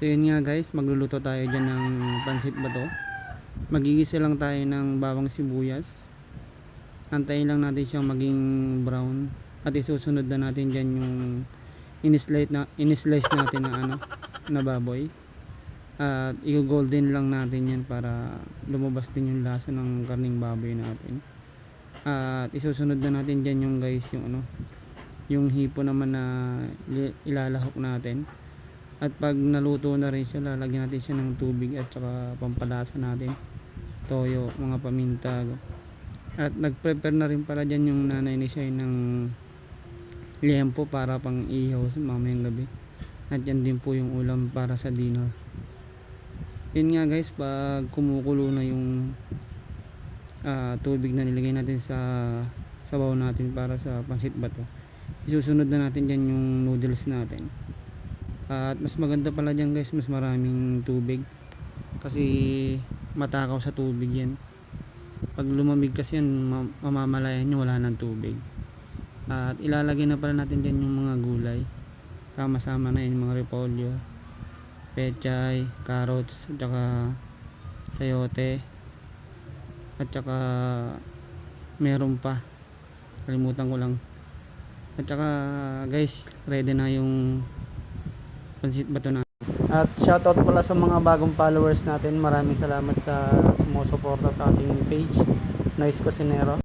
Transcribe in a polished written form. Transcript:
So yun nga guys, magluluto tayo dyan ng pansit bato. Magigisa lang tayo ng bawang sibuyas. Antayin lang natin siyang maging brown. At isusunod na natin dyan yung in-slice natin na na baboy. At i-golden lang natin yan para lumabas din yung lasa ng karning baboy natin. At isusunod na natin dyan yung guys, yung hipo naman na ilalahok natin. At pag naluto na rin siya, lalagyan natin siya ng tubig at saka pampalasa natin, toyo, mga paminta. At nag-prepare na rin pala dyan yung nanay ni Shai ng liempo para pang ihaw sa mamayang gabi. At yan din po yung ulam para sa dinner. Yun nga guys, pag kumukulo na yung tubig na nilagay natin sa sabaw natin para sa pansit bato, isusunod na natin dyan yung noodles natin. At mas maganda pala dyan guys, mas maraming tubig kasi matakaw sa tubig yan. Pag lumamig kasi yan, mamamalayan nyo wala ng tubig. At ilalagay na pala natin dyan yung mga gulay, sama-sama na yung mga repolyo, pechay, carrots, at saka sayote, at saka meron pa, kalimutan ko lang. At saka guys, ready na yung pansit bato na. At shoutout pala sa mga bagong followers natin. Maraming salamat sa sumusuporta sa ating page, Noise Cosinero.